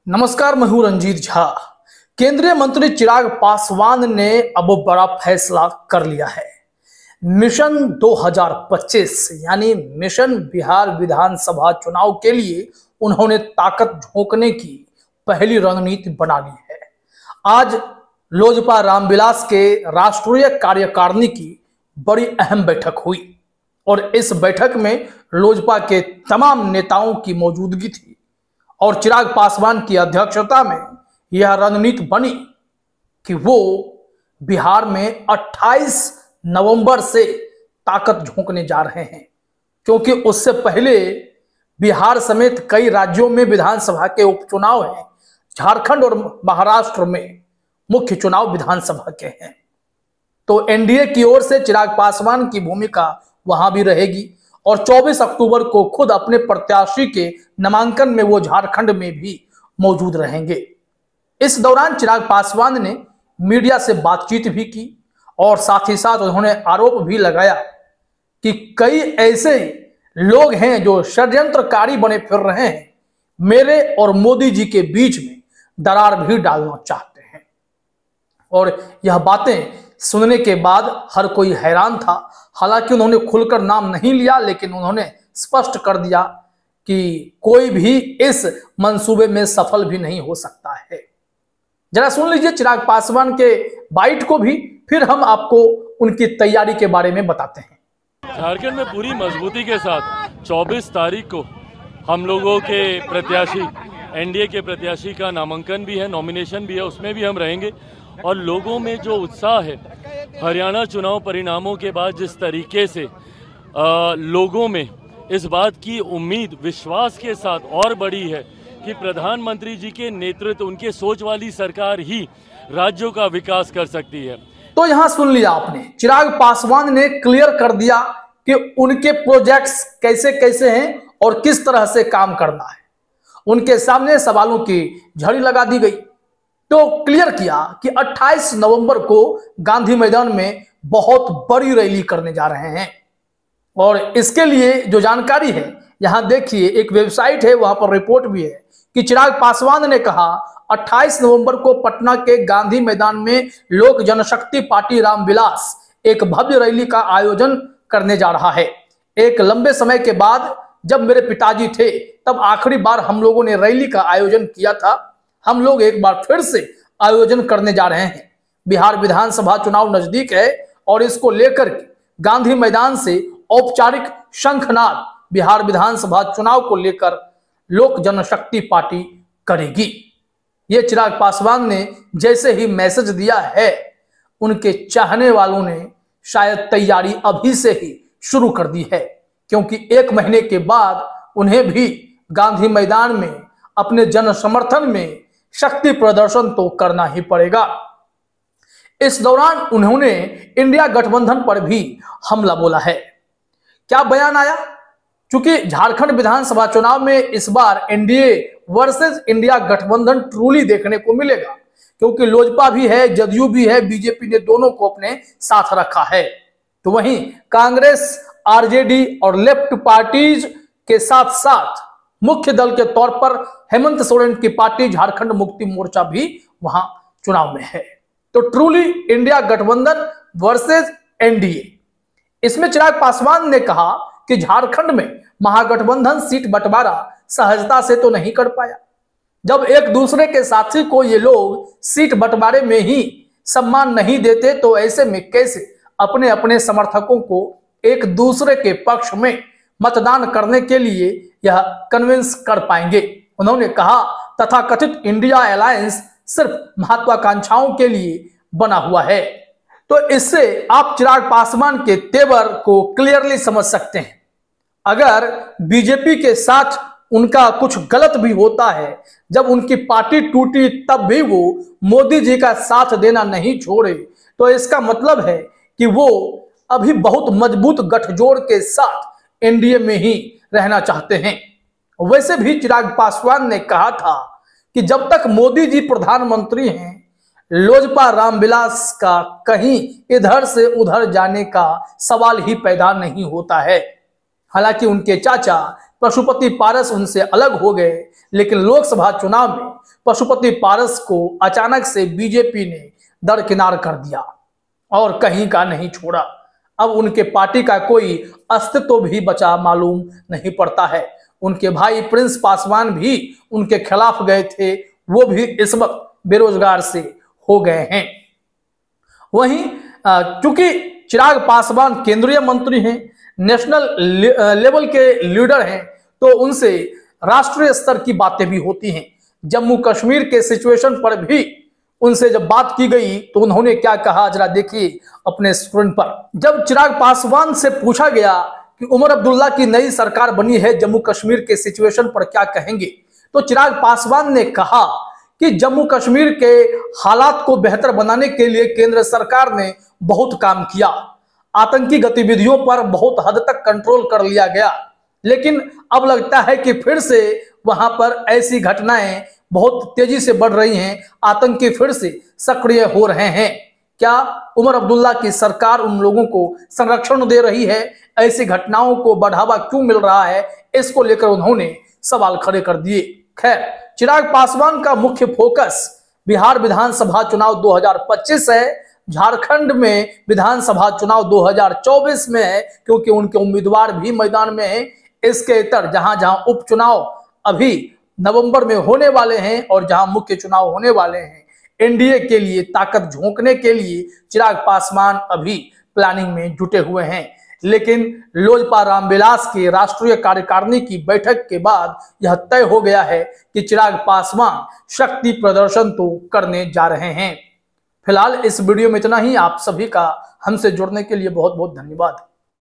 नमस्कार, मैं हूं रंजीत झा। केंद्रीय मंत्री चिराग पासवान ने अब बड़ा फैसला कर लिया है। मिशन 2025 यानी मिशन बिहार विधानसभा चुनाव के लिए उन्होंने ताकत झोंकने की पहली रणनीति बना ली है। आज लोजपा रामविलास के राष्ट्रीय कार्यकारिणी की बड़ी अहम बैठक हुई और इस बैठक में लोजपा के तमाम नेताओं की मौजूदगी थी और चिराग पासवान की अध्यक्षता में यह रणनीति बनी कि वो बिहार में 28 नवंबर से ताकत झोंकने जा रहे हैं, क्योंकि उससे पहले बिहार समेत कई राज्यों में विधानसभा के उपचुनाव हैं। झारखंड और महाराष्ट्र में मुख्य चुनाव विधानसभा के हैं, तो एनडीए की ओर से चिराग पासवान की भूमिका वहां भी रहेगी और 24 अक्टूबर को खुद अपने प्रत्याशी के नामांकन में वो झारखंड में भी मौजूद रहेंगे। इस दौरान चिराग पासवान ने मीडिया से बातचीत भी की और साथ ही साथ उन्होंने आरोप भी लगाया कि कई ऐसे लोग हैं जो षड्यंत्रकारी बने फिर रहे हैं, मेरे और मोदी जी के बीच में दरार भी डालना चाहते हैं। और यह बातें सुनने के बाद हर कोई हैरान था। हालांकि उन्होंने खुलकर नाम नहीं लिया, लेकिन उन्होंने स्पष्ट कर दिया कि कोई भी इस मंसूबे में सफल भी नहीं हो सकता है। जरा सुन लीजिए चिराग पासवान के बाइट को भी, फिर हम आपको उनकी तैयारी के बारे में बताते हैं। झारखंड में पूरी मजबूती के साथ 24 तारीख को हम लोगों के प्रत्याशी, एनडीए के प्रत्याशी का नामांकन भी है, नॉमिनेशन भी है, उसमें भी हम रहेंगे। और लोगों में जो उत्साह है, हरियाणा चुनाव परिणामों के बाद जिस तरीके से लोगों में इस बात की उम्मीद विश्वास के साथ और बढ़ी है कि प्रधानमंत्री जी के नेतृत्व, उनके सोच वाली सरकार ही राज्यों का विकास कर सकती है। तो यहां सुन लिया आपने, चिराग पासवान ने क्लियर कर दिया कि उनके प्रोजेक्ट्स कैसे कैसे हैं और किस तरह से काम करना है। उनके सामने सवालों की झड़ी लगा दी गई तो क्लियर किया कि 28 नवंबर को गांधी मैदान में बहुत बड़ी रैली करने जा रहे हैं। और इसके लिए जो जानकारी है, यहां देखिए एक वेबसाइट है, वहां पर रिपोर्ट भी है कि चिराग पासवान ने कहा 28 नवंबर को पटना के गांधी मैदान में लोक जनशक्ति पार्टी रामविलास एक भव्य रैली का आयोजन करने जा रहा है। एक लंबे समय के बाद जब मेरे पिताजी थे तब आखिरी बार हम लोगों ने रैली का आयोजन किया था। हम लोग एक बार फिर से आयोजन करने जा रहे हैं। बिहार विधानसभा चुनाव नजदीक है और इसको लेकर के गांधी मैदान से औपचारिक शंखनाद बिहार विधानसभा चुनाव को लेकर लोक जनशक्ति पार्टी करेगी। ये चिराग पासवान ने जैसे ही मैसेज दिया है, उनके चाहने वालों ने शायद तैयारी अभी से ही शुरू कर दी है, क्योंकि 1 महीने के बाद उन्हें भी गांधी मैदान में अपने जन समर्थन में शक्ति प्रदर्शन तो करना ही पड़ेगा। इस दौरान उन्होंने इंडिया गठबंधन पर भी हमला बोला है। क्या बयान आया? क्योंकि झारखंड विधानसभा चुनाव में इस बार एनडीए वर्सेस इंडिया गठबंधन ट्रूली देखने को मिलेगा, क्योंकि लोजपा भी है, जदयू भी है, बीजेपी ने दोनों को अपने साथ रखा है। तो वहीं कांग्रेस, आरजेडी और लेफ्ट पार्टीज के साथ साथ मुख्य दल के तौर पर हेमंत सोरेन की पार्टी झारखंड मुक्ति मोर्चा भी वहां चुनाव में है। तो ट्रूली इंडिया गठबंधन वर्सेस एनडीए, इसमें चिराग पासवान ने कहा कि झारखंड में महागठबंधन सीट बंटवारा सहजता से तो नहीं कर पाया। जब एक दूसरे के साथी को ये लोग सीट बंटवारे में ही सम्मान नहीं देते, तो ऐसे में कैसे अपने अपने समर्थकों को एक दूसरे के पक्ष में मतदान करने के लिए यह कन्विंस कर पाएंगे। उन्होंने कहा तथाकथित इंडिया अलायंस सिर्फ महत्वाकांक्षाओं के लिए बना हुआ है। तो इससे आप चिराग पासवान के तेवर को क्लियरली समझ सकते हैं। अगर बीजेपी के साथ उनका कुछ गलत भी होता है, जब उनकी पार्टी टूटी तब भी वो मोदी जी का साथ देना नहीं छोड़े, तो इसका मतलब है कि वो अभी बहुत मजबूत गठजोड़ के साथ एनडीए में ही रहना चाहते हैं। वैसे भी चिराग पासवान ने कहा था कि जब तक मोदी जी प्रधानमंत्री हैं, लोजपा रामविलास का कहीं इधर से उधर जाने का सवाल ही पैदा नहीं होता है। हालांकि उनके चाचा पशुपति पारस उनसे अलग हो गए, लेकिन लोकसभा चुनाव में पशुपति पारस को अचानक से बीजेपी ने दरकिनार कर दिया और कहीं का नहीं छोड़ा। अब उनके पार्टी का कोई अस्तित्व भी बचा मालूम नहीं पड़ता है। उनके भाई प्रिंस पासवान भी उनके खिलाफ गए थे, वो भी इस वक्त बेरोजगार से हो गए हैं। वहीं क्योंकि चिराग पासवान केंद्रीय मंत्री हैं, नेशनल लेवल के लीडर हैं, तो उनसे राष्ट्रीय स्तर की बातें भी होती हैं। जम्मू कश्मीर के सिचुएशन पर भी उनसे जब बात की गई तो उन्होंने क्या कहा, जरा देखिए अपने स्क्रीन पर। जब चिराग पासवान से पूछा गया कि उमर अब्दुल्ला की नई सरकार बनी है, जम्मू कश्मीर के सिचुएशन पर क्या कहेंगे, तो चिराग पासवान ने कहा कि जम्मू कश्मीर के हालात को बेहतर बनाने के लिए केंद्र सरकार ने बहुत काम किया। आतंकी गतिविधियों पर बहुत हद तक कंट्रोल कर लिया गया, लेकिन अब लगता है कि फिर से वहां पर ऐसी घटनाएं बहुत तेजी से बढ़ रही हैं, आतंकी फिर से सक्रिय हो रहे हैं। क्या उमर अब्दुल्ला की सरकार उन लोगों को संरक्षण दे रही है? ऐसी घटनाओं को बढ़ावा क्यों मिल रहा है? इसको लेकर उन्होंने सवाल खड़े कर दिए। खैर, चिराग पासवान का मुख्य फोकस बिहार विधानसभा चुनाव 2025 है, झारखंड में विधानसभा चुनाव 2024 में है, क्योंकि उनके उम्मीदवार भी मैदान में हैं। इसके इतर जहां जहां उपचुनाव अभी नवंबर में होने वाले हैं और जहां मुख्य चुनाव होने वाले हैं, एनडीए के लिए ताकत झोंकने के लिए चिराग पासवान अभी प्लानिंग में जुटे हुए हैं। लेकिन लोजपा रामविलास के राष्ट्रीय कार्यकारिणी की बैठक के बाद यह तय हो गया है कि चिराग पासवान शक्ति प्रदर्शन तो करने जा रहे हैं। फिलहाल इस वीडियो में इतना ही। आप सभी का हमसे जुड़ने के लिए बहुत बहुत धन्यवाद।